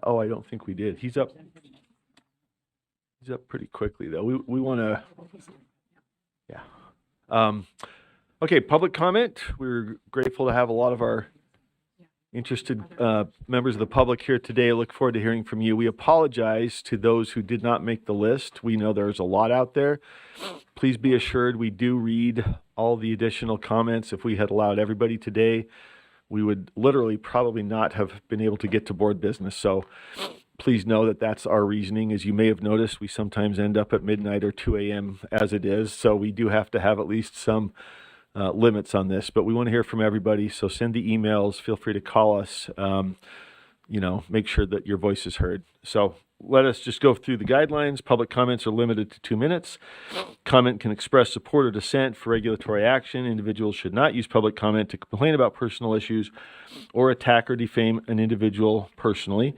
Oh, I don't think we did. He's up. He's up pretty quickly, though. We want to. Yeah. Okay, public comment. We're grateful to have a lot of our interested members of the public here today. I look forward to hearing from you. We apologize to those who did not make the list. We know there's a lot out there. Please be assured we do read all the additional comments. If we had allowed everybody today, we would literally probably not have been able to get to board business. So please know that that's our reasoning. As you may have noticed, we sometimes end up at midnight or 2 a.m. as it is. So we do have to have at least some limits on this, but we want to hear from everybody. So send the emails, feel free to call us, make sure that your voice is heard. So let us just go through the guidelines. Public comments are limited to 2 minutes. Comment can express support or dissent for regulatory action. Individuals should not use public comment to complain about personal issues or attack or defame an individual personally.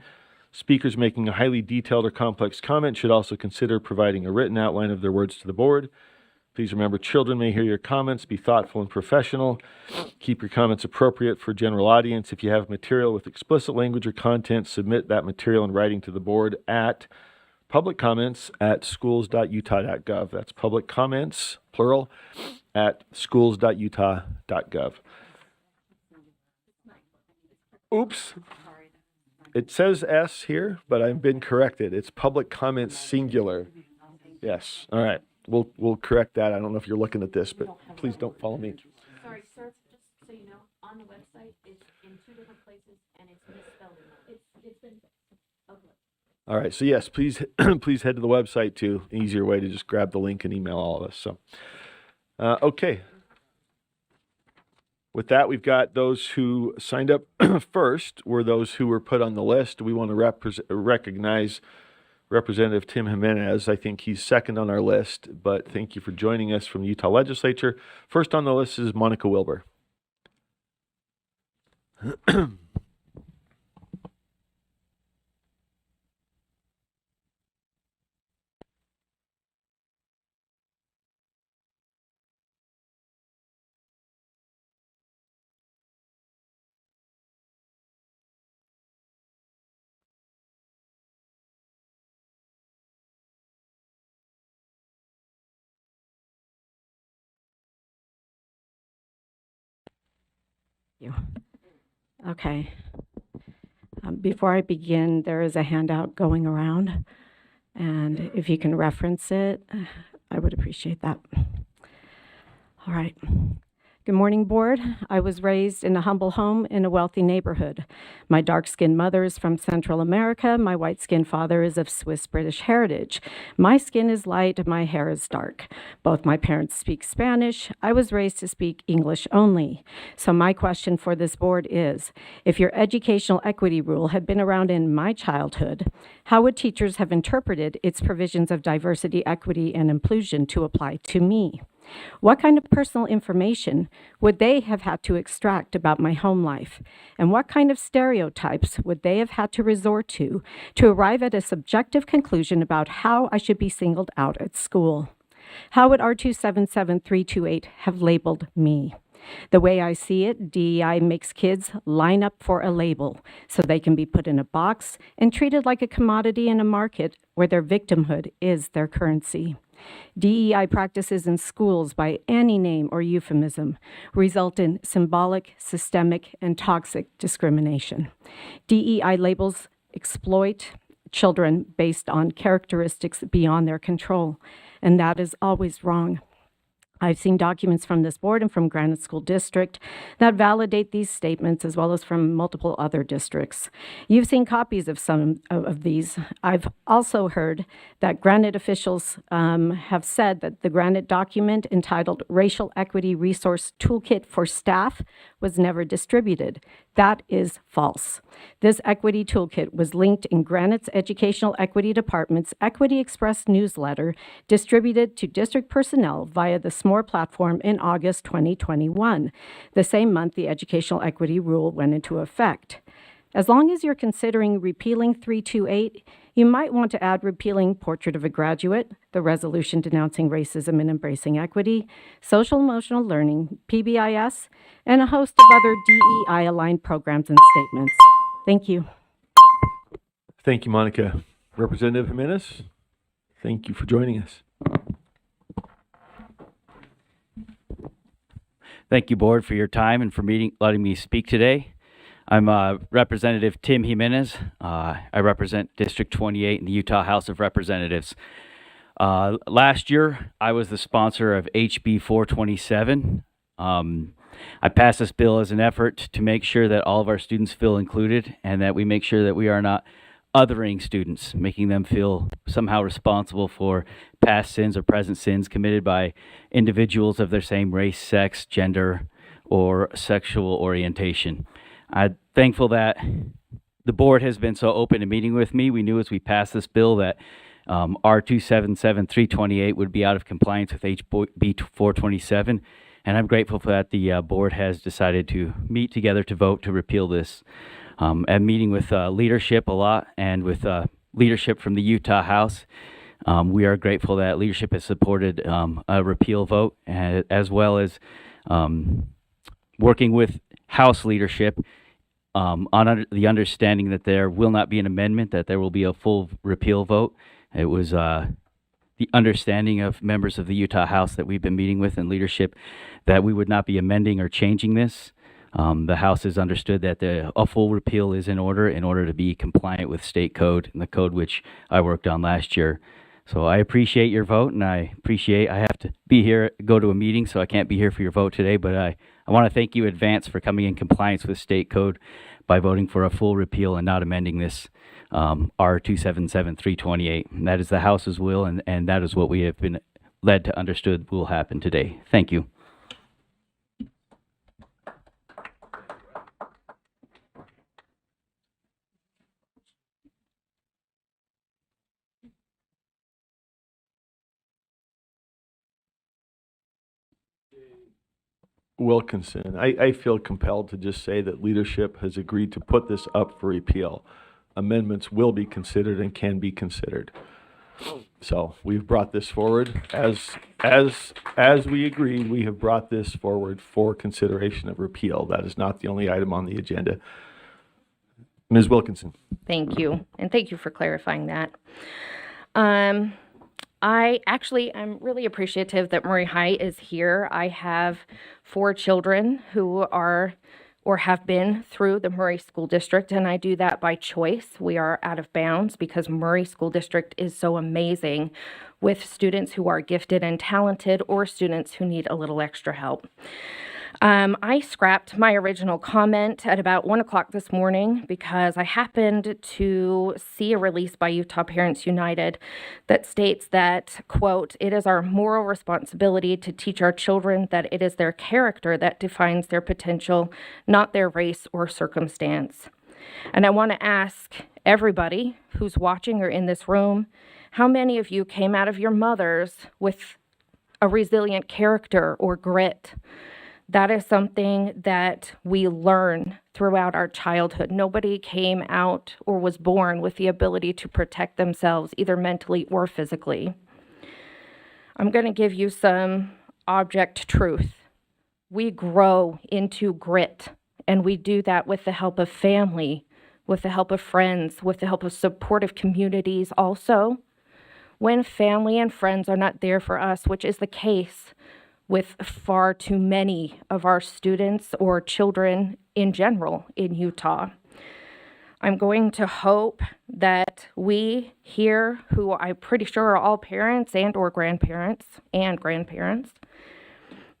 Speakers making a highly detailed or complex comment should also consider providing a written outline of their words to the board. Please remember, children may hear your comments. Be thoughtful and professional. Keep your comments appropriate for general audience. If you have material with explicit language or content, submit that material in writing to the board at publiccomments@schools.utah.gov. That's public comments, plural, at schools.utah.gov. Oops. It says S here, but I've been corrected. It's public comments, singular. Yes. All right. We'll correct that. I don't know if you're looking at this, but please don't follow me. Sorry, sir, just so you know, on the website, it's in 2 different places, and it's misspelled. It's been okay. All right. So yes, please please head to the website too. Easier way to just grab the link and email all of us. So, okay. With that, we've got those who signed up first were those who were put on the list. We want to recognize Representative Tim Jimenez. I think he's second on our list, but thank you for joining us from the Utah Legislature. First on the list is Monica Wilbur. Okay. Before I begin, there is a handout going around, and if you can reference it, I would appreciate that. All right. Good morning, board. I was raised in a humble home in a wealthy neighborhood. My dark-skinned mother is from Central America. My white-skinned father is of Swiss-British heritage. My skin is light, my hair is dark. Both my parents speak Spanish. I was raised to speak English only. So my question for this board is, if your educational equity rule had been around in my childhood, how would teachers have interpreted its provisions of diversity, equity, and inclusion to apply to me? What kind of personal information would they have had to extract about my home life? And what kind of stereotypes would they have had to resort to arrive at a subjective conclusion about how I should be singled out at school? How would R277328 have labeled me? The way I see it, DEI makes kids line up for a label so they can be put in a box and treated like a commodity in a market where their victimhood is their currency. DEI practices in schools by any name or euphemism result in symbolic, systemic, and toxic discrimination. DEI labels exploit children based on characteristics beyond their control, and that is always wrong. I've seen documents from this board and from Granite School District that validate these statements, as well as from multiple other districts. You've seen copies of some of these. I've also heard that Granite officials have said that the Granite document entitled Racial Equity Resource Toolkit for Staff was never distributed. That is false. This equity toolkit was linked in Granite's Educational Equity Department's Equity Express newsletter distributed to district personnel via the SMORE platform in August 2021, the same month the Educational Equity Rule went into effect. As long as you're considering repealing 328, you might want to add repealing Portrait of a Graduate, the resolution denouncing racism and embracing equity, social emotional learning, PBIS, and a host of other DEI-aligned programs and statements. Thank you. Thank you, Monica. Representative Jimenez, thank you for joining us. Thank you, Board, for your time and for letting me speak today. I'm Representative Tim Jimenez. I represent District 28 in the Utah House of Representatives. Last year, I was the sponsor of HB 427. I passed this bill as an effort to make sure that all of our students feel included and that we make sure that we are not othering students, making them feel somehow responsible for past sins or present sins committed by individuals of their same race, sex, gender, or sexual orientation. I'm thankful that the board has been so open to meeting with me. We knew as we passed this bill that R277-328 would be out of compliance with HB 427, and I'm grateful for that the board has decided to meet together to vote to repeal this. And meeting with leadership a lot and with leadership from the Utah House, we are grateful that leadership has supported a repeal vote, as well as working with House leadership on the understanding that there will not be an amendment, that there will be a full repeal vote. It was the understanding of members of the Utah House that we've been meeting with and leadership that we would not be amending or changing this. The House has understood that a full repeal is in order to be compliant with state code and the code which I worked on last year. So I appreciate your vote, and I have to be here, go to a meeting, so I can't be here for your vote today, but I want to thank you in advance for coming in compliance with state code by voting for a full repeal and not amending this R277-328. And that is the House's will, and that is what we have been led to understood will happen today. Thank you. Wilkinson, I feel compelled to just say that leadership has agreed to put this up for repeal. Amendments will be considered and can be considered. So we've brought this forward as we agreed. We have brought this forward for consideration of repeal. That is not the only item on the agenda. Ms. Wilkinson. Thank you, and thank you for clarifying that. I'm really appreciative that Murray High is here. I have 4 children who are or have been through the Murray School District, and I do that by choice. We are out of bounds because Murray School District is so amazing with students who are gifted and talented or students who need a little extra help. I scrapped my original comment at about 1 o'clock this morning because I happened to see a release by Utah Parents United that states that, quote, "It is our moral responsibility to teach our children that it is their character that defines their potential, not their race or circumstance." And I want to ask everybody who's watching or in this room, how many of you came out of your mothers with a resilient character or grit? That is something that we learn throughout our childhood. Nobody came out or was born with the ability to protect themselves, either mentally or physically. I'm going to give you some object truth. We grow into grit, and we do that with the help of family, with the help of friends, with the help of supportive communities also. When family and friends are not there for us, which is the case with far too many of our students or children in general in Utah. I'm going to hope that we here, who I'm pretty sure are all parents and or grandparents,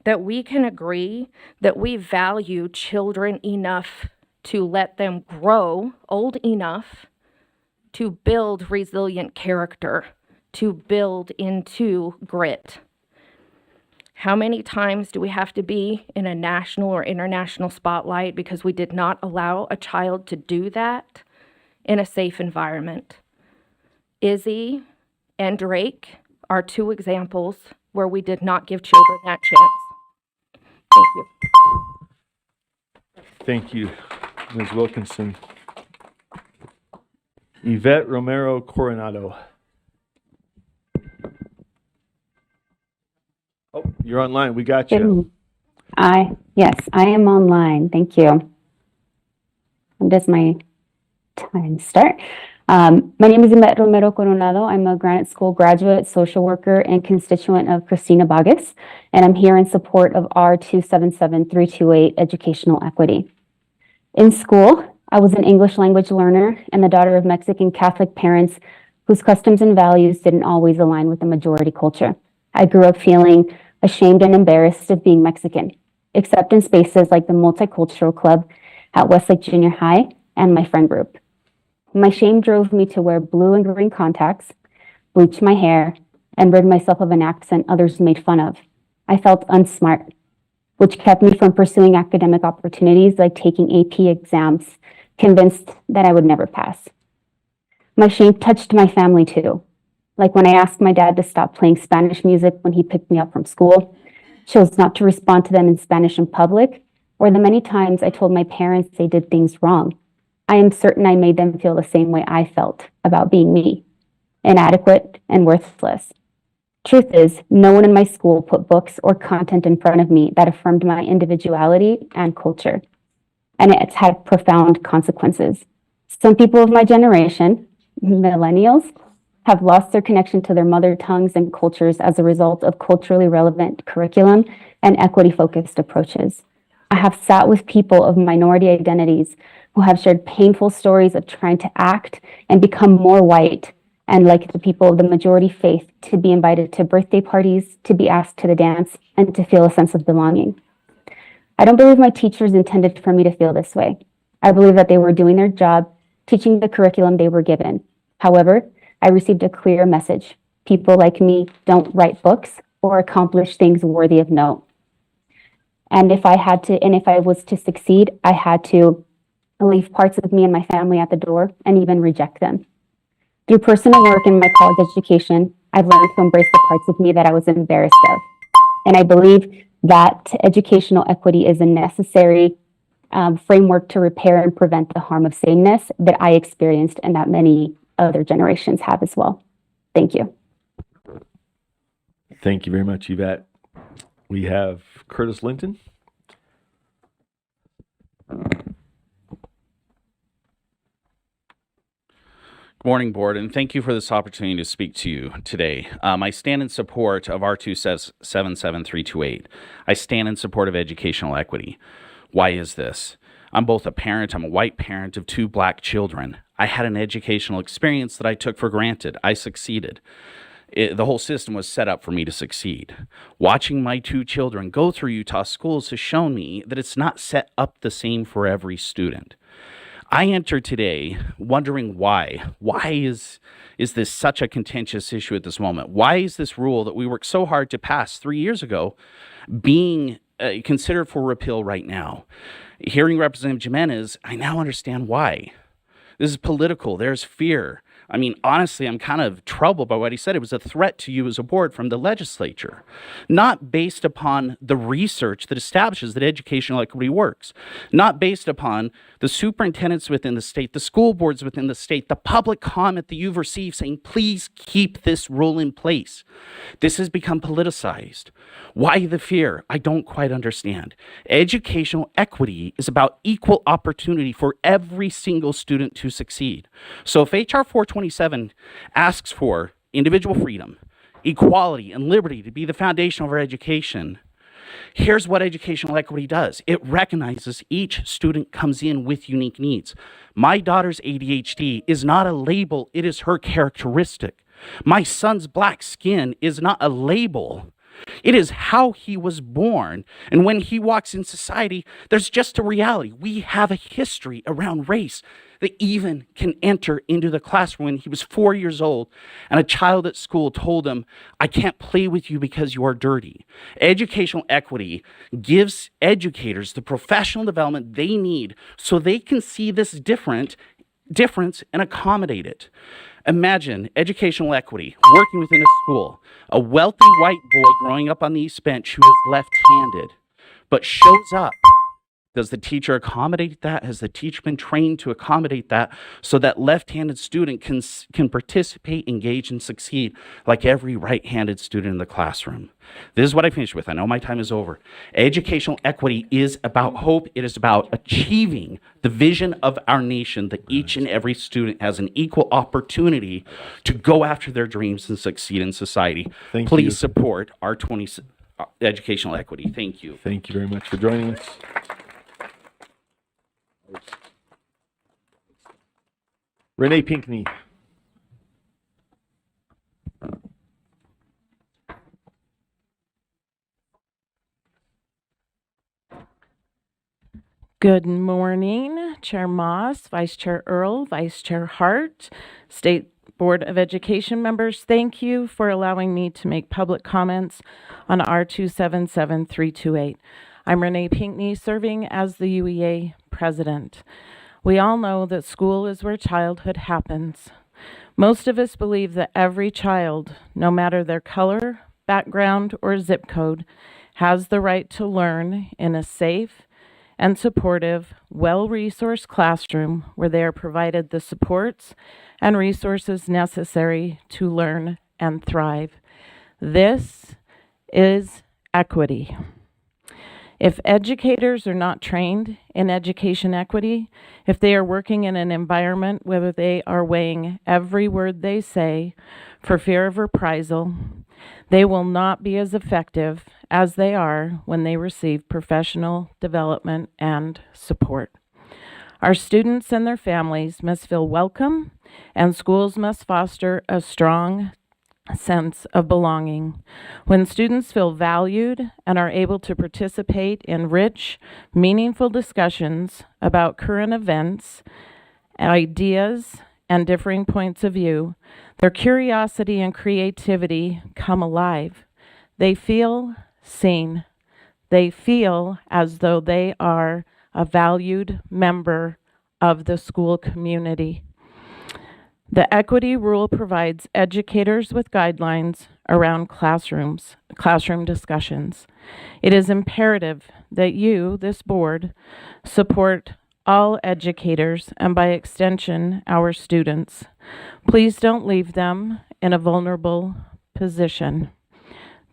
that we can agree that we value children enough to let them grow old enough to build resilient character, to build into grit. How many times do we have to be in a national or international spotlight because we did not allow a child to do that in a safe environment? Izzy and Drake are 2 examples where we did not give children that chance. Thank you. Thank you, Ms. Wilkinson. Yvette Romero Coronado. Oh, you're online. We got you. Yes, I am online. Thank you. When does my time start? My name is Romero Coronado. I'm a Granite School graduate, social worker, and constituent of Christina Vargas, and I'm here in support of R277328, educational equity. In school, I was an English language learner and the daughter of Mexican Catholic parents whose customs and values didn't always align with the majority culture. I grew up feeling ashamed and embarrassed of being Mexican, except in spaces like the Multicultural Club at Westlake Junior High and my friend group. My shame drove me to wear blue and green contacts, bleach my hair, and rid myself of an accent others made fun of. I felt unsmart, which kept me from pursuing academic opportunities like taking AP exams, convinced that I would never pass. My shame touched my family too. Like when I asked my dad to stop playing Spanish music when he picked me up from school, chose not to respond to them in Spanish in public, or the many times I told my parents they did things wrong. I am certain I made them feel the same way I felt about being me, inadequate and worthless. Truth is, no one in my school put books or content in front of me that affirmed my individuality and culture, and it's had profound consequences. Some people of my generation, millennials, have lost their connection to their mother tongues and cultures as a result of culturally relevant curriculum and equity-focused approaches. I have sat with people of minority identities who have shared painful stories of trying to act and become more white and like the people of the majority faith, to be invited to birthday parties, to be asked to the dance, and to feel a sense of belonging. I don't believe my teachers intended for me to feel this way. I believe that they were doing their job, teaching the curriculum they were given. However, I received a clear message. People like me don't write books or accomplish things worthy of note. And if I was to succeed, I had to leave parts of me and my family at the door and even reject them. Through personal work in my college education, I've learned to embrace the parts of me that I was embarrassed of. And I believe that educational equity is a necessary framework to repair and prevent the harm of sameness that I experienced and that many other generations have as well. Thank you. Thank you very much, Yvette. We have Curtis Linton. Good morning, Board, and thank you for this opportunity to speak to you today. I stand in support of R277328. I stand in support of educational equity. Why is this? I'm both a parent, I'm a white parent of 2 black children. I had an educational experience that I took for granted. I succeeded. The whole system was set up for me to succeed. Watching my 2 children go through Utah schools has shown me that it's not set up the same for every student. I enter today wondering why. Why is this such a contentious issue at this moment? Why is this rule that we worked so hard to pass 3 years ago being considered for repeal right now? Hearing Representative Jimenez, I now understand why. This is political. There's fear. I mean, honestly, I'm kind of troubled by what he said. It was a threat to you as a board from the legislature, not based upon the research that establishes that educational equity works, not based upon the superintendents within the state, the school boards within the state, the public comment that you've received saying, please keep this rule in place. This has become politicized. Why the fear? I don't quite understand. Educational equity is about equal opportunity for every single student to succeed. So if HR 427 asks for individual freedom, equality, and liberty to be the foundation of our education, here's what educational equity does. It recognizes each student comes in with unique needs. My daughter's ADHD is not a label, it is her characteristic. My son's black skin is not a label. It is how he was born. And when he walks in society, there's just a reality. We have a history around race that even can enter into the classroom. When he was 4 years old and a child at school told him, I can't play with you because you are dirty. Educational equity gives educators the professional development they need so they can see this difference and accommodate it. Imagine educational equity, working within a school, a wealthy white boy growing up on the East Bench who is left-handed, but shows up Does the teacher accommodate that? Has the teacher been trained to accommodate that so that left-handed student can participate, engage, and succeed like every right-handed student in the classroom? This is what I finish with. I know my time is over. Educational equity is about hope. It is about achieving the vision of our nation that each and every student has an equal opportunity to go after their dreams and succeed in society. Thank Please you. support our educational equity. Thank you. Thank you very much for joining us. Renee Pinkney. Good morning, Chair Moss, Vice Chair Earl, Vice Chair Hart, State Board of Education members. Thank you for allowing me to make public comments on R277328. I'm Renee Pinkney, serving as the UEA president. We all know that school is where childhood happens. Most of us believe that every child, no matter their color, background, or zip code, has the right to learn in a safe and supportive, well-resourced classroom where they are provided the supports and resources necessary to learn and thrive. This is equity. If educators are not trained in education equity, if they are working in an environment where they are weighing every word they say for fear of reprisal, they will not be as effective as they are when they receive professional development and support. Our students and their families must feel welcome, and schools must foster a strong sense of belonging. When students feel valued and are able to participate in rich, meaningful discussions about current events, ideas, and differing points of view, their curiosity and creativity come alive. They feel seen. They feel as though they are a valued member of the school community. The equity rule provides educators with guidelines around classroom discussions. It is imperative that you, this board, support all educators and by extension, our students. Please don't leave them in a vulnerable position.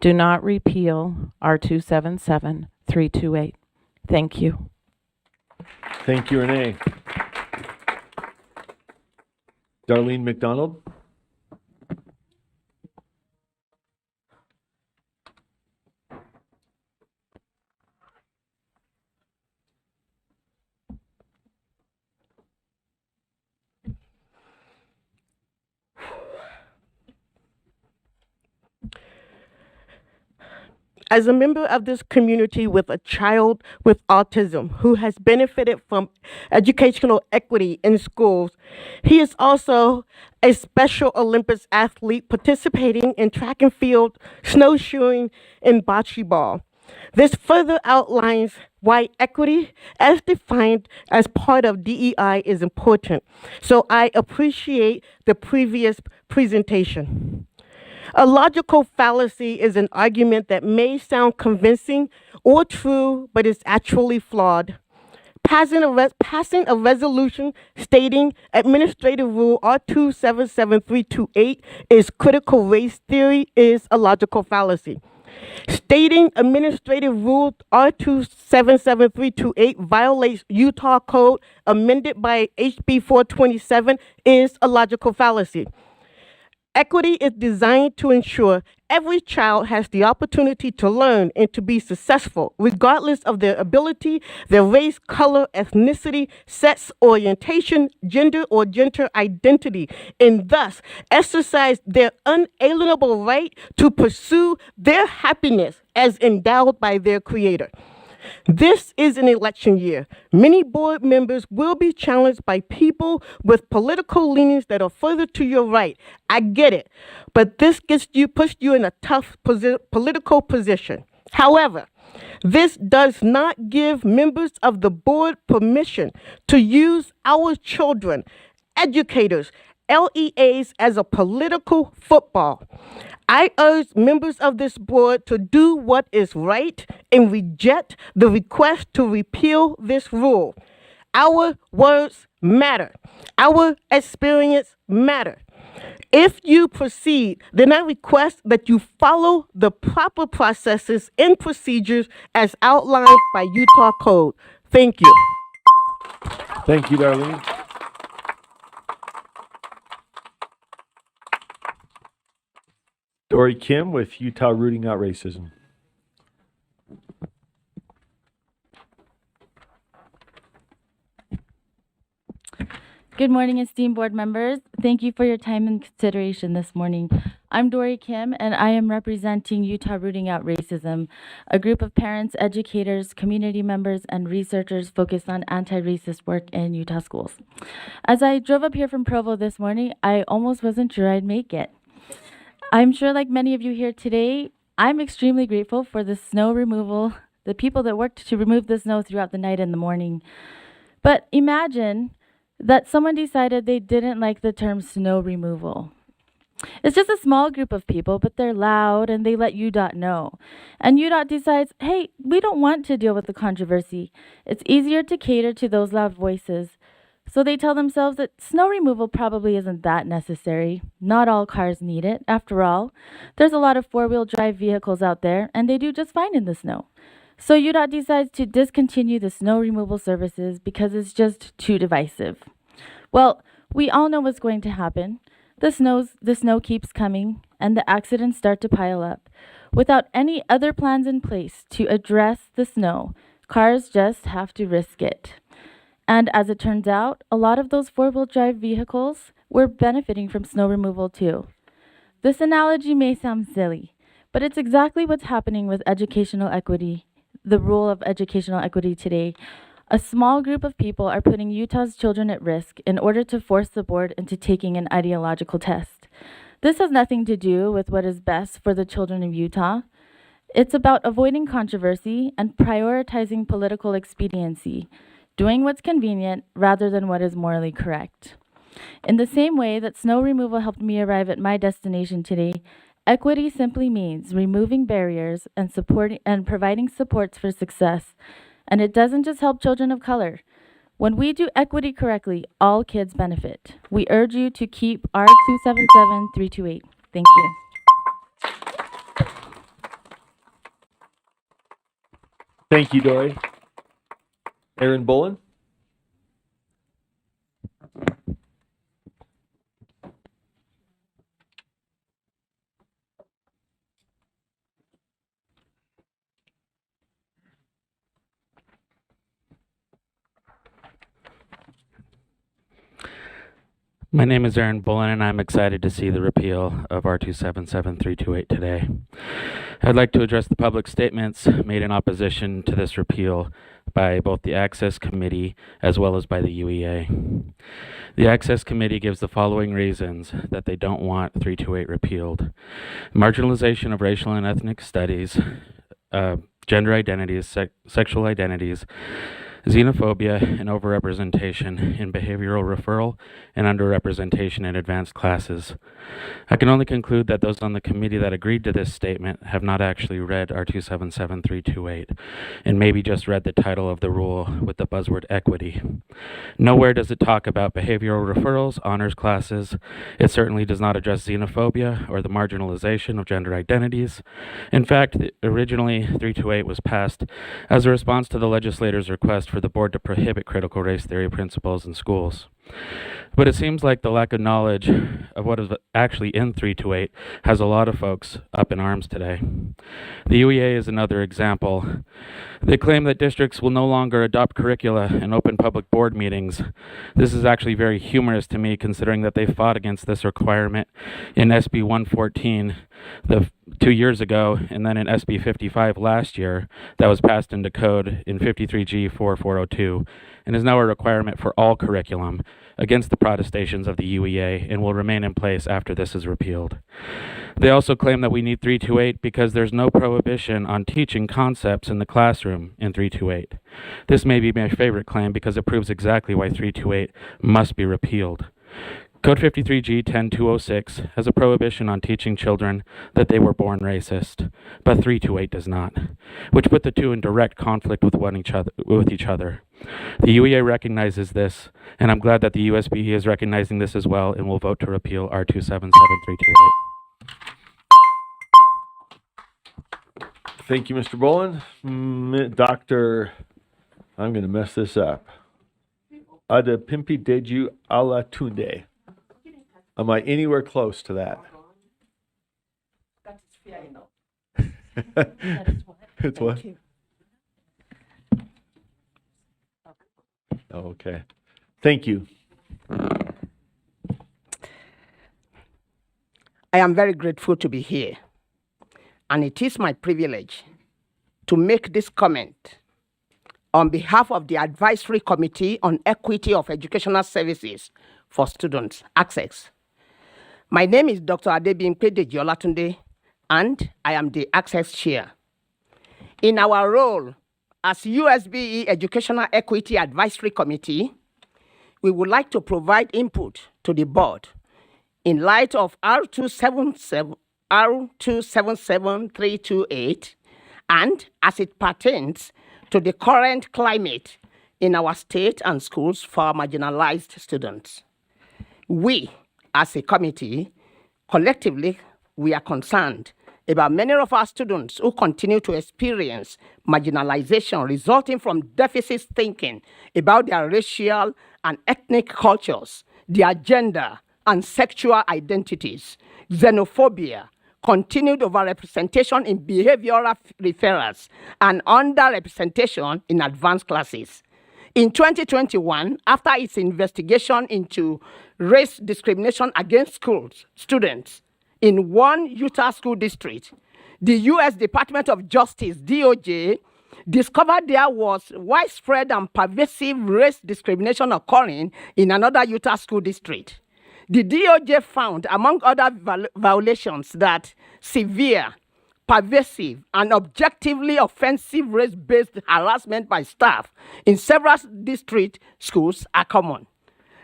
Do not repeal R277328. Thank you. Thank you, Renee. Darlene McDonald. As a member of this community with a child with autism who has benefited from educational equity in schools, he is also a Special Olympics athlete participating in track and field, snowshoeing, and bocce ball. This further outlines why equity, as defined as part of DEI, is important. So I appreciate the previous presentation. A logical fallacy is an argument that may sound convincing or true, but is actually flawed. Passing a resolution stating Administrative Rule R277328 is critical race theory is a logical fallacy. Stating Administrative Rule R277328 violates Utah Code amended by HB 427 is a logical fallacy. Equity is designed to ensure every child has the opportunity to learn and to be successful, regardless of their ability, their race, color, ethnicity, sex, orientation, gender, or gender identity, and thus exercise their unalienable right to pursue their happiness as endowed by their Creator. This is an election year. Many board members will be challenged by people with political leanings that are further to your right. I get it, but this puts you in a tough political position. However, this does not give members of the board permission to use our children, educators, LEAs as a political football. I urge members of this board to do what is right and reject the request to repeal this rule. Our words matter. Our experience matter. If you proceed, then I request that you follow the proper processes and procedures as outlined by Utah Code. Thank you. Thank you, Darlene. Dory Kim with Utah Rooting Out Racism. Good morning, esteemed board members. Thank you for your time and consideration this morning. I'm Dory Kim, and I am representing Utah Rooting Out Racism, a group of parents, educators, community members, and researchers focused on anti-racist work in Utah schools. As I drove up here from Provo this morning, I almost wasn't sure I'd make it. I'm sure, like many of you here today, I'm extremely grateful for the snow removal, the people that worked to remove the snow throughout the night and the morning. But imagine that someone decided they didn't like the term snow removal. It's just a small group of people, but they're loud and they let UDOT know. And UDOT decides, hey, we don't want to deal with the controversy. It's easier to cater to those loud voices. So they tell themselves that snow removal probably isn't that necessary. Not all cars need it. After all, there's a lot of four-wheel drive vehicles out there, and they do just fine in the snow. So UDOT decides to discontinue the snow removal services because it's just too divisive. Well, we all know what's going to happen. The snow keeps coming, and the accidents start to pile up. Without any other plans in place to address the snow, cars just have to risk it. And as it turns out, a lot of those four-wheel drive vehicles were benefiting from snow removal too. This analogy may sound silly, but it's exactly what's happening with educational equity, the rule of educational equity today. A small group of people are putting Utah's children at risk in order to force the board into taking an ideological test. This has nothing to do with what is best for the children of Utah. It's about avoiding controversy and prioritizing political expediency, doing what's convenient rather than what is morally correct. In the same way that snow removal helped me arrive at my destination today, equity simply means removing barriers and providing supports for success. And it doesn't just help children of color. When we do equity correctly, all kids benefit. We urge you to keep R277328. Thank you. Thank you, Dory. Aaron Bolan. My name is Aaron Bolan, and I'm excited to see the repeal of R277328 today. I'd like to address the public statements made in opposition to this repeal by both the Access Committee as well as by the UEA. The Access Committee gives the following reasons that they don't want 328 repealed: marginalization of racial and ethnic studies, gender identities, sexual identities, xenophobia, and overrepresentation in behavioral referral and underrepresentation in advanced classes. I can only conclude that those on the committee that agreed to this statement have not actually read R277328 and maybe just read the title of the rule with the buzzword equity. Nowhere does it talk about behavioral referrals, honors classes. It certainly does not address xenophobia or the marginalization of gender identities. In fact, originally 328 was passed as a response to the legislator's request for the board to prohibit critical race theory principles in schools. But it seems like the lack of knowledge of what is actually in 328 has a lot of folks up in arms today. The UEA is another example. They claim that districts will no longer adopt curricula and open public board meetings. This is actually very humorous to me, considering that they fought against this requirement in SB 114 2 years ago, and then in SB 55 last year that was passed into code in 53G 4402, and is now a requirement for all curriculum against the protestations of the UEA and will remain in place after this is repealed. They also claim that we need 328 because there's no prohibition on teaching concepts in the classroom in 328. This may be my favorite claim because it proves exactly why 328 must be repealed. Code 53G 10206 has a prohibition on teaching children that they were born racist, but 328 does not, which put the two in direct conflict with each other. The UEA recognizes this, and I'm glad that the USB is recognizing this as well and will vote to repeal R277328. Thank you, Mr. Bolan. Dr. I'm going to mess this up. Adepimpi Deju Alatunde. Am I anywhere close to that? It's what? Oh, okay. Thank you. I am very grateful to be here, and it is my privilege to make this comment on behalf of the Advisory Committee on Equity of Educational Services for Students, Access. My name is Dr. Adebimpe Deji Olatunde, and I am the Access Chair. In our role as USBE Educational Equity Advisory Committee, we would like to provide input to the board in light of R277328 and as it pertains to the current climate in our state and schools for marginalized students. We, as a committee, collectively, we are concerned about many of our students who continue to experience marginalization resulting from deficit thinking about their racial and ethnic cultures, their gender and sexual identities, xenophobia, continued overrepresentation in behavioral referrals, and underrepresentation in advanced classes. In 2021, after its investigation into race discrimination against students in one Utah school district, the U.S. Department of Justice, DOJ, discovered there was widespread and pervasive race discrimination occurring in another Utah school district. The DOJ found, among other violations, that severe, pervasive, and objectively offensive race-based harassment by staff in several district schools are common.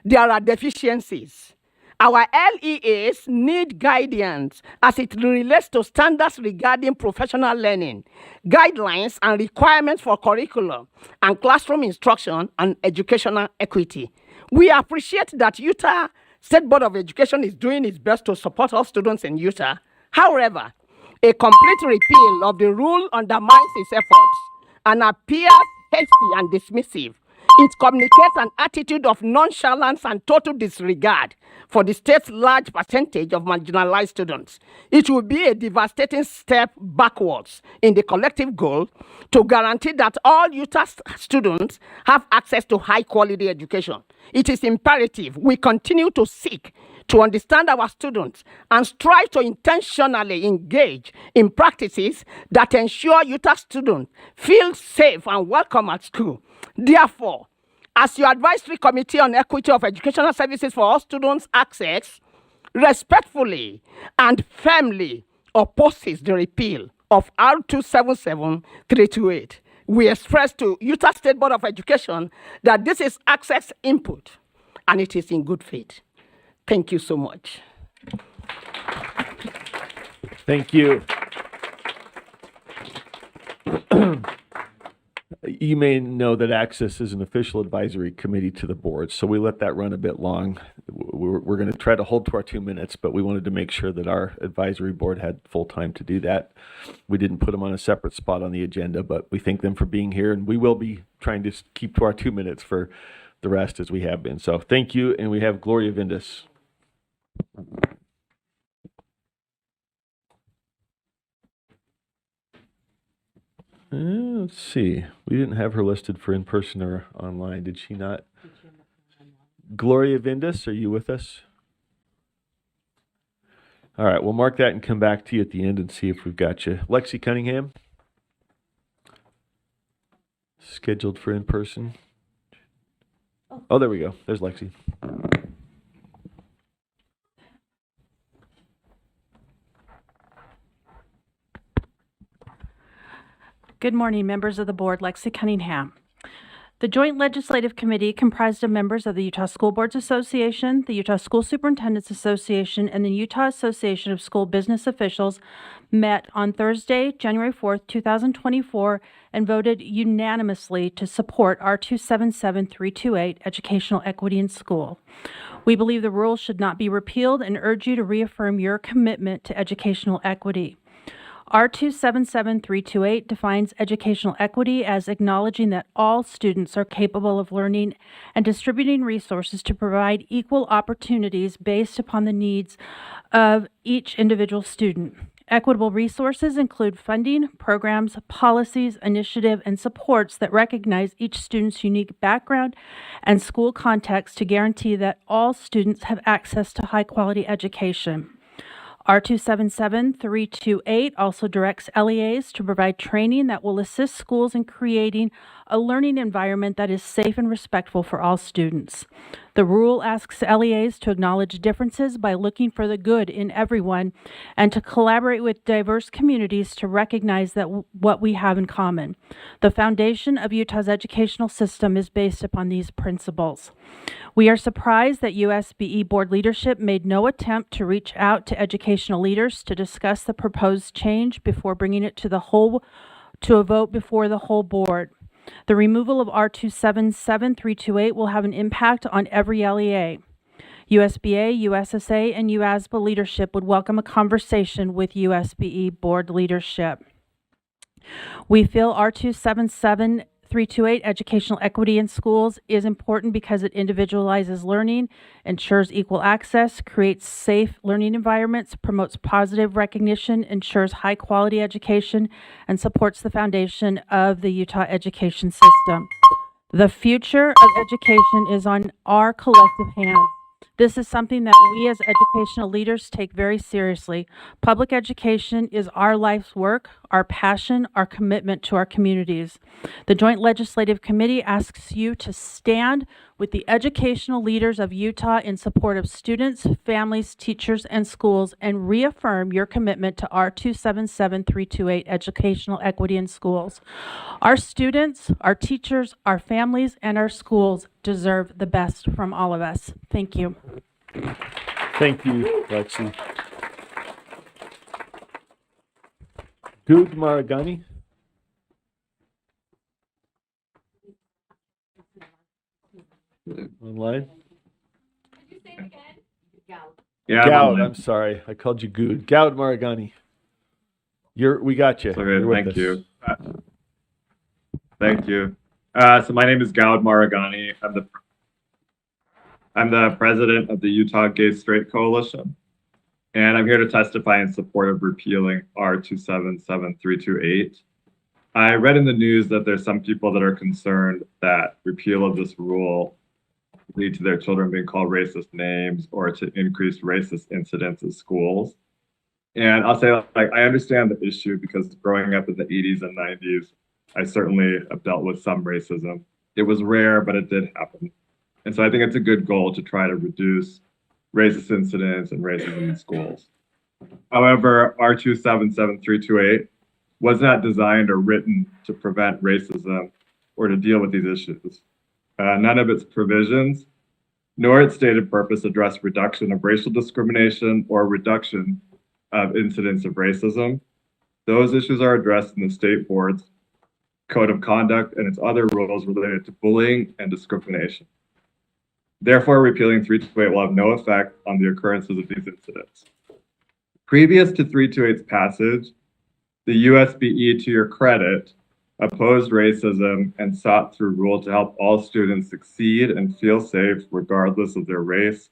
There are deficiencies. Our LEAs need guidance as it relates to standards regarding professional learning, guidelines and requirements for curriculum and classroom instruction and educational equity. We appreciate that Utah State Board of Education is doing its best to support all students in Utah. However, a complete repeal of the rule undermines its efforts and appears hasty and dismissive. It communicates an attitude of nonchalance and total disregard for the state's large percentage of marginalized students. It will be a devastating step backwards in the collective goal to guarantee that all Utah students have access to high-quality education. It is imperative we continue to seek to understand our students and strive to intentionally engage in practices that ensure Utah students feel safe and welcome at school. Therefore, as your Advisory Committee on Equity of Educational Services for All Students Access, respectfully and firmly opposes the repeal of R277328. We express to Utah State Board of Education that this is access input and it is in good faith. Thank you so much. Thank you. You may know that Access is an official advisory committee to the board, so we let that run a bit long. We're going to try to hold to our 2 minutes, but we wanted to make sure that our advisory board had full time to do that. We didn't put them on a separate spot on the agenda, but we thank them for being here, and we will be trying to keep to our 2 minutes for the rest as we have been. So thank you, and we have Gloria Vindis. Let's see. We didn't have her listed for in-person or online. Did she not? Gloria Vindis, are you with us? All right, we'll mark that and come back to you at the end and see if we've got you. Lexi Cunningham? Scheduled for in-person? Oh, there we go. There's Lexi. Good morning, members of the board. Lexi Cunningham. The Joint Legislative Committee, comprised of members of the Utah School Boards Association, the Utah School Superintendents Association, and the Utah Association of School Business Officials, met on Thursday, January 4th, 2024, and voted unanimously to support R277328, Educational Equity in School. We believe the rule should not be repealed and urge you to reaffirm your commitment to educational equity. R277328 defines educational equity as acknowledging that all students are capable of learning and distributing resources to provide equal opportunities based upon the needs of each individual student. Equitable resources include funding, programs, policies, initiative, and supports that recognize each student's unique background and school context to guarantee that all students have access to high-quality education. R277328 also directs LEAs to provide training that will assist schools in creating a learning environment that is safe and respectful for all students. The rule asks LEAs to acknowledge differences by looking for the good in everyone and to collaborate with diverse communities to recognize that what we have in common. The foundation of Utah's educational system is based upon these principles. We are surprised that USBE board leadership made no attempt to reach out to educational leaders to discuss the proposed change before bringing it to a vote before the whole board. The removal of R277328 will have an impact on every LEA. USBA, USSA, and UASBA leadership would welcome a conversation with USBE board leadership. We feel R277328, educational equity in schools, is important because it individualizes learning, ensures equal access, creates safe learning environments, promotes positive recognition, ensures high quality education, and supports the foundation of the Utah education system. The future of education is on our collective hands. This is something that we as educational leaders take very seriously. Public education is our life's work, our passion, our commitment to our communities. The Joint Legislative Committee asks you to stand with the educational leaders of Utah in support of students, families, teachers, and schools, and reaffirm your commitment to R277328, educational equity in schools. Our students, our teachers, our families, and our schools deserve the best from all of us. Thank you. Thank you, Lexi. Good Maragani. Online? Yeah, Goud, I'm sorry. I called you Good. Goud Maragani. We got you. Okay, You're with thank us. you. Thank you. So my name is Goud Maragani. I'm the president of the Utah Gay Straight Coalition, and I'm here to testify in support of repealing R277328. I read in the news that there's some people that are concerned that repeal of this rule lead to their children being called racist names or to increased racist incidents in schools. And I'll say, like, I understand the issue because growing up in the 80s and 90s, I certainly have dealt with some racism. It was rare, but it did happen. And so I think it's a good goal to try to reduce racist incidents and racism in schools. However, R277328 was not designed or written to prevent racism or to deal with these issues. None of its provisions, nor its stated purpose, address reduction of racial discrimination or reduction of incidents of racism. Those issues are addressed in the state board's code of conduct and its other rules related to bullying and discrimination. Therefore, repealing 328 will have no effect on the occurrences of these incidents. Previous to 328's passage, the USBE, to your credit, opposed racism and sought through rule to help all students succeed and feel safe regardless of their race,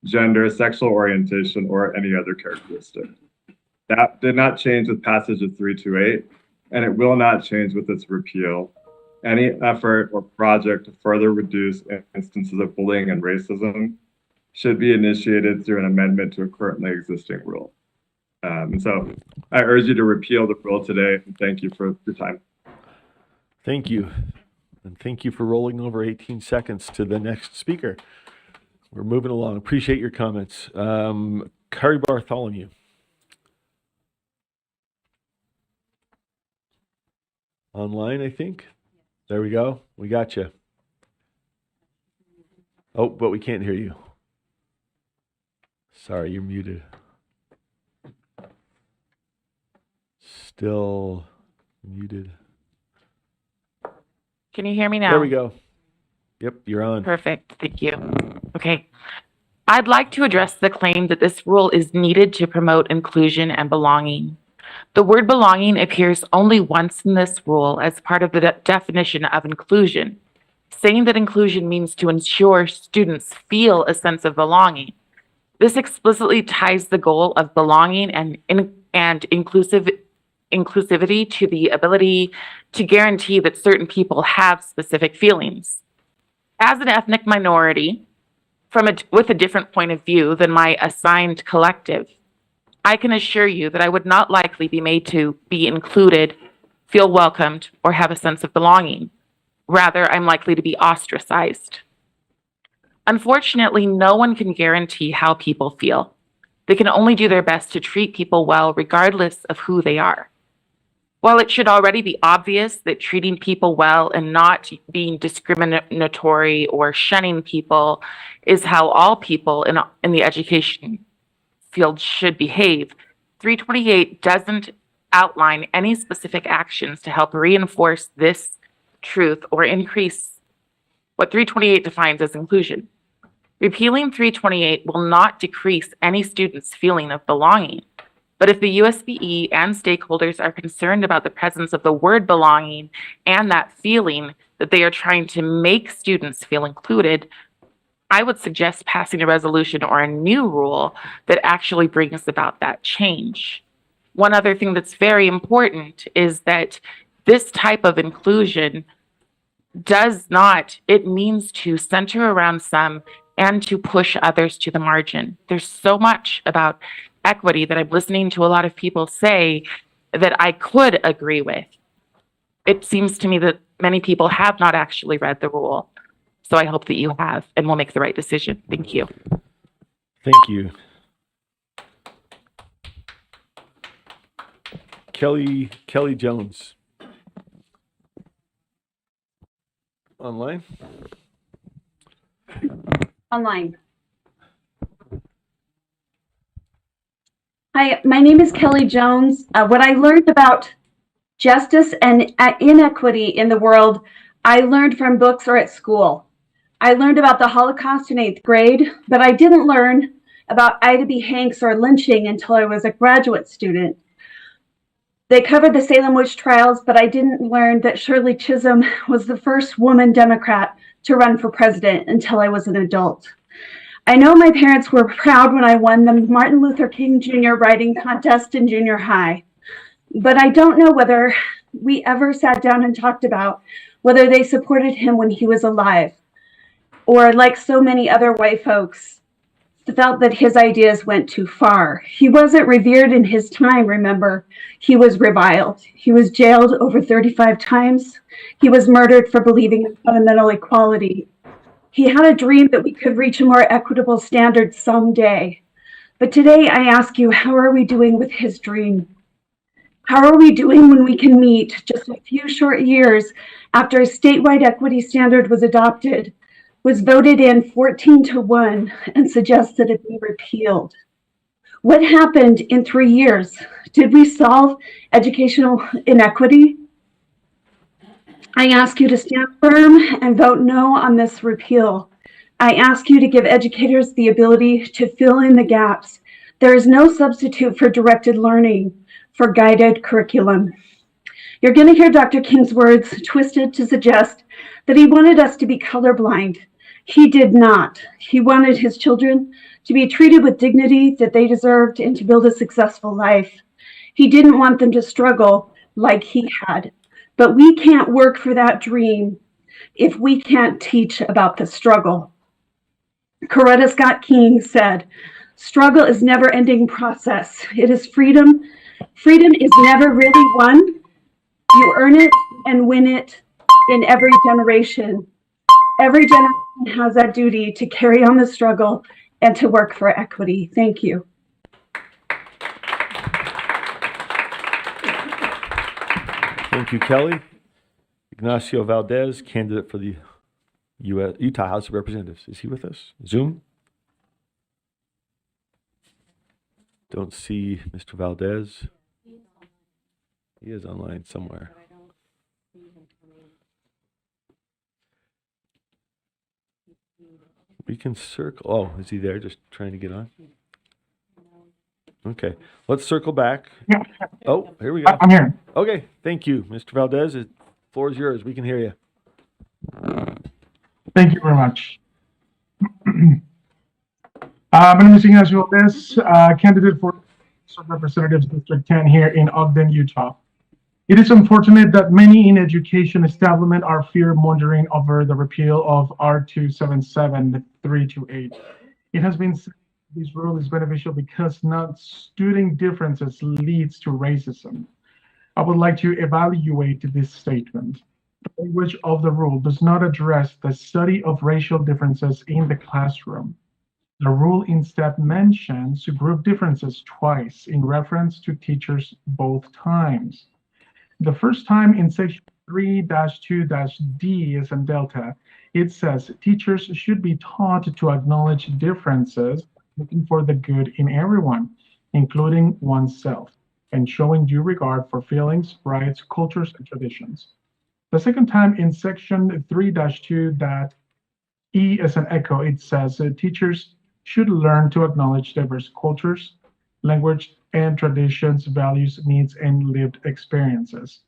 gender, sexual orientation, or any other characteristic. That did not change with passage of 328, and it will not change with its repeal. Any effort or project to further reduce instances of bullying and racism should be initiated through an amendment to a currently existing rule. And so I urge you to repeal the rule today, and thank you for your time. Thank you. And thank you for rolling over 18 seconds to the next speaker. We're moving along. Appreciate your comments. Kyrie Bartholomew. Online, I think. There we go. We got you. Oh, but we can't hear you. Sorry, you're muted. Still muted. Can you hear me now? There we go. Yep, you're on. Perfect. Thank you. Okay. I'd like to address the claim that this rule is needed to promote inclusion and belonging. The word belonging appears only once in this rule as part of the definition of inclusion, saying that inclusion means to ensure students feel a sense of belonging. This explicitly ties the goal of belonging and inclusivity to the ability to guarantee that certain people have specific feelings. As an ethnic minority, with a different point of view than my assigned collective, I can assure you that I would not likely be made to be included, feel welcomed, or have a sense of belonging. Rather, I'm likely to be ostracized. Unfortunately, no one can guarantee how people feel. They can only do their best to treat people well, regardless of who they are. While it should already be obvious that treating people well and not being discriminatory or shunning people is how all people in the education field should behave, 328 doesn't outline any specific actions to help reinforce this truth or increase what 328 defines as inclusion. Repealing 328 will not decrease any student's feeling of belonging. But if the USBE and stakeholders are concerned about the presence of the word belonging and that feeling that they are trying to make students feel included, I would suggest passing a resolution or a new rule that actually brings about that change. One other thing that's very important is that this type of inclusion it means to center around some and to push others to the margin. There's so much about equity that I'm listening to a lot of people say that I could agree with. It seems to me that many people have not actually read the rule. So I hope that you have and will make the right decision. Thank you. Thank you. Kelly Jones. Online? Online. Hi, my name is Kelly Jones. What I learned about justice and inequity in the world, I learned from books or at school. I learned about the Holocaust in 8th grade, but I didn't learn about Ida B. Hanks or lynching until I was a graduate student. They covered the Salem witch trials, but I didn't learn that Shirley Chisholm was the first woman Democrat to run for president until I was an adult. I know my parents were proud when I won the Martin Luther King Jr. writing contest in junior high, but I don't know whether we ever sat down and talked about whether they supported him when he was alive, or like so many other white folks, felt that his ideas went too far. He wasn't revered in his time, remember. He was reviled. He was jailed over 35 times. He was murdered for believing in fundamental equality. He had a dream that we could reach a more equitable standard someday. But today I ask you, how are we doing with his dream? How are we doing when we can meet just a few short years after a statewide equity standard was adopted, was voted in 14-1 and suggests that it be repealed? What happened in 3 years? Did we solve educational inequity? I ask you to stand firm and vote no on this repeal. I ask you to give educators the ability to fill in the gaps. There is no substitute for directed learning, for guided curriculum. You're going to hear Dr. King's words twisted to suggest that he wanted us to be colorblind. He did not. He wanted his children to be treated with dignity that they deserved and to build a successful life. He didn't want them to struggle like he had. But we can't work for that dream if we can't teach about the struggle. Coretta Scott King said, "Struggle is a never-ending process. It is freedom. Freedom is never really won. You earn it and win it in every generation. Every generation has that duty to carry on the struggle and to work for equity." Thank you. Thank you, Kelly. Ignasio Valdez, candidate for the Utah House of Representatives. Is he with us? Zoom? Don't see Mr. Valdez. He is online somewhere. We can circle. Oh, is he there? Just trying to get on. Okay, let's circle back. Oh, here we go. I'm here. Okay, thank you, Mr. Valdez. The floor is yours. We can hear you. Thank you very much. My name is Ignasio Valdez, candidate for Representatives District 10 here in Ogden, Utah. It is unfortunate that many in education establishment are fear-mongering over the repeal of R277328. It has been said this rule is beneficial because not studying differences leads to racism. I would like to evaluate this statement. The language of the rule does not address the study of racial differences in the classroom. The rule instead mentions group differences twice in reference to teachers both times. The first time in section 3-2-D as in Delta, it says teachers should be taught to acknowledge differences, looking for the good in everyone, including oneself, and showing due regard for feelings, rights, cultures, and traditions. The second time in section 3-2-E as an echo, it says teachers should learn to acknowledge diverse cultures, language, and traditions, values, needs, and lived experiences.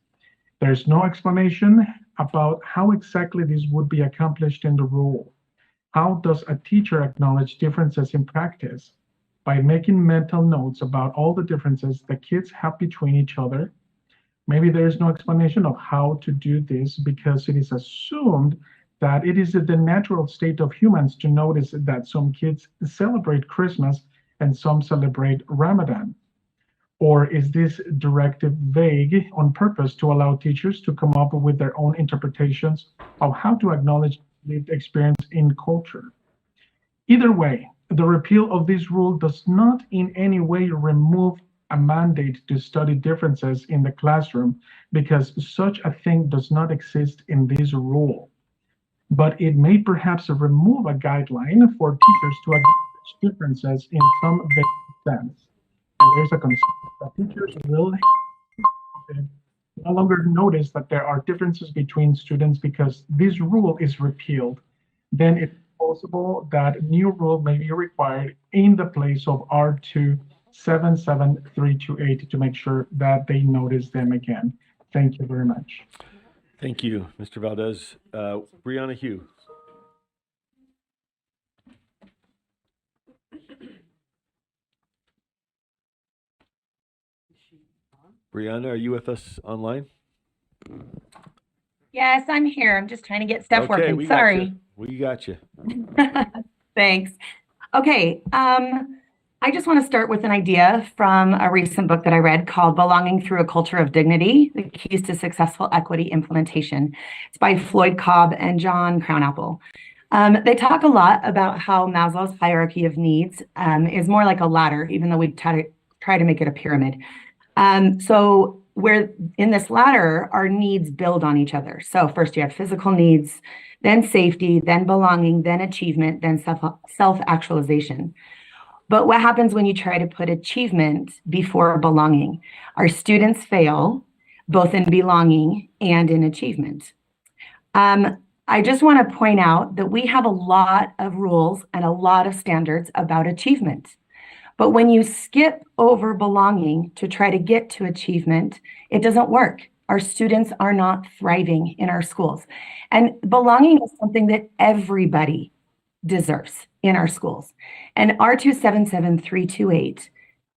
There's no explanation about how exactly this would be accomplished in the rule. How does a teacher acknowledge differences in practice? By making mental notes about all the differences the kids have between each other. Maybe there is no explanation of how to do this because it is assumed that it is the natural state of humans to notice that some kids celebrate Christmas and some celebrate Ramadan. Or is this directive vague on purpose to allow teachers to come up with their own interpretations of how to acknowledge lived experience in culture? Either way, the repeal of this rule does not in any way remove a mandate to study differences in the classroom because such a thing does not exist in this rule. But it may perhaps remove a guideline for teachers to acknowledge differences in some vague sense. And there's a concern that teachers will no longer notice that there are differences between students because this rule is repealed. Then it's possible that new rule may be required in the place of R277328 to make sure that they notice them again. Thank you very much. Thank you, Mr. Valdez. Brianna Hugh. Brianna, are you with us online? Yes, I'm here. I'm just trying to get stuff working. We Sorry. got you. Thanks. Okay. I just want to start with an idea from a recent book that I read called Belonging Through a Culture of Dignity, The Keys to Successful Equity Implementation. It's by Floyd Cobb and John Crownapple. They talk a lot about how Maslow's hierarchy of needs is more like a ladder, even though we try to make it a pyramid. So where in this ladder, our needs build on each other. So first you have physical needs, then safety, then belonging, then achievement, then self-actualization. But what happens when you try to put achievement before belonging? Our students fail both in belonging and in achievement. I just want to point out that we have a lot of rules and a lot of standards about achievement. But when you skip over belonging to try to get to achievement, it doesn't work. Our students are not thriving in our schools. And belonging is something that everybody deserves in our schools. And R277328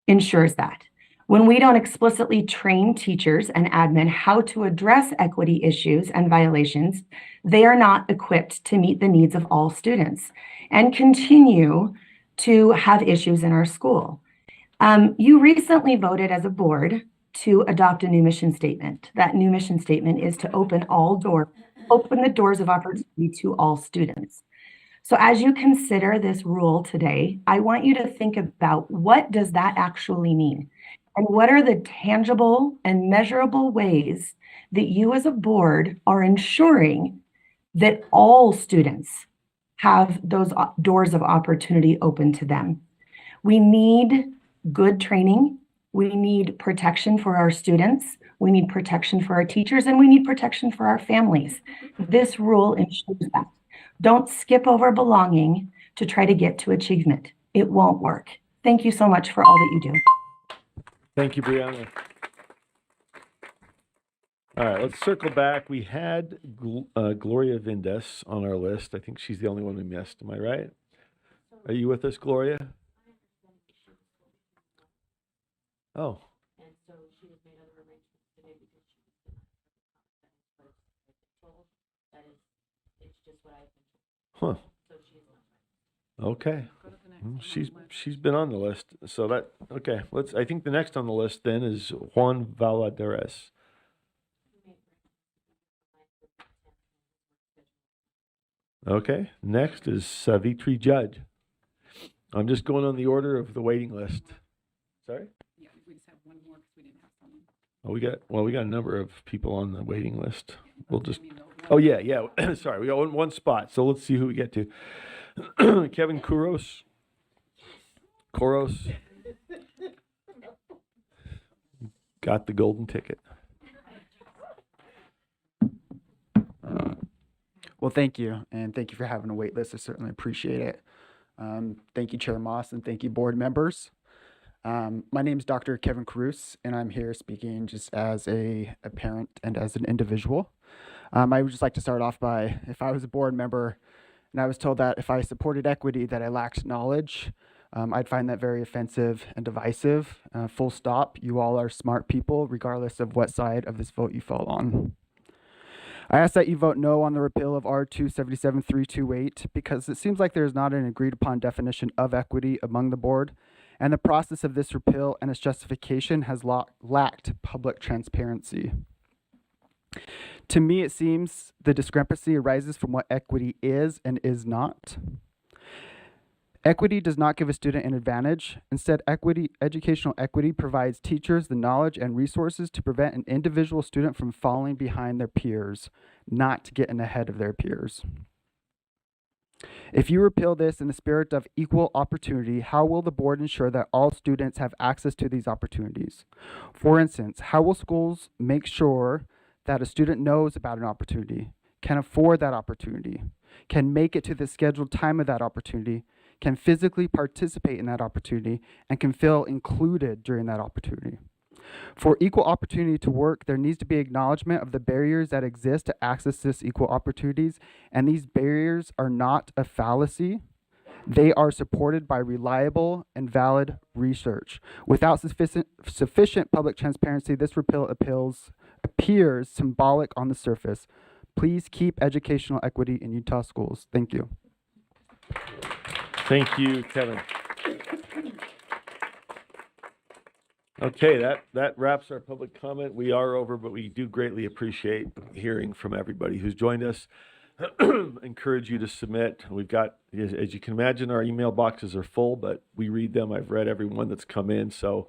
ensures that. When we don't explicitly train teachers and admin how to address equity issues and violations, they are not equipped to meet the needs of all students and continue to have issues in our school. You recently voted as a board to adopt a new mission statement. That new mission statement is to open the doors of opportunity to all students. So as you consider this rule today, I want you to think about what does that actually mean? And what are the tangible and measurable ways that you as a board are ensuring that all students have those doors of opportunity open to them. We need good training. We need protection for our students. We need protection for our teachers, and we need protection for our families. This rule ensures that. Don't skip over belonging to try to get to achievement. It won't work. Thank you so much for all that you do. Thank you, Brianna. All right, let's circle back. We had Gloria Vindes on our list. I think she's the only one we missed. Am I right? Are you with us, Gloria? Oh. And so she has made other arrangements today because she was going to have a told. That is, it's just what I've been told. Huh. So she is not. Okay. She's been on the list. So that okay. I think the next on the list then is Juan Valadares. Okay. Next is Savitri Judge. I'm just going on the order of the waiting list. Sorry? Yeah, we just have one more because we didn't have someone. Oh, we got a number of people on the waiting list. We'll just. Oh yeah. Sorry, we got one spot. So let's see who we get to. Kevin Kouros. Got the golden ticket. Well, thank you, and thank you for having a wait list. I certainly appreciate it. Thank you, Chair Moss, and thank you, board members. My name is Dr. Kevin Cruz, and I'm here speaking just as a parent and as an individual. I would just like to start off by, if I was a board member and I was told that if I supported equity that I lacked knowledge, I'd find that very offensive and divisive. Full stop. You all are smart people, regardless of what side of this vote you fall on. I ask that you vote no on the repeal of R277-328 because it seems like there is not an agreed upon definition of equity among the board, and the process of this repeal and its justification has lacked public transparency. To me, it seems the discrepancy arises from what equity is and is not. Equity does not give a student an advantage. Instead, educational equity provides teachers the knowledge and resources to prevent an individual student from falling behind their peers, not getting ahead of their peers. If you repeal this in the spirit of equal opportunity, how will the board ensure that all students have access to these opportunities? For instance, how will schools make sure that a student knows about an opportunity, can afford that opportunity, can make it to the scheduled time of that opportunity, can physically participate in that opportunity, and can feel included during that opportunity? For equal opportunity to work, there needs to be acknowledgement of the barriers that exist to access this equal opportunities, and these barriers are not a fallacy. They are supported by reliable and valid research. Without sufficient public transparency, this repeal appears symbolic on the surface. Please keep educational equity in Utah schools. Thank you. Thank you, Kevin. Okay, that wraps our public comment. We are over, but we do greatly appreciate hearing from everybody who's joined us. Encourage you to submit. We've got, as you can imagine, our email boxes are full, but we read them. I've read every one that's come in, so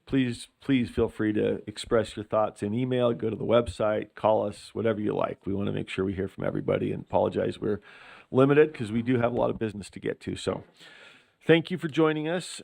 please feel free to express your thoughts in email. Go to the website, call us, whatever you like. We want to make sure we hear from everybody, and apologize we're limited because we do have a lot of business to get to. So thank you for joining us.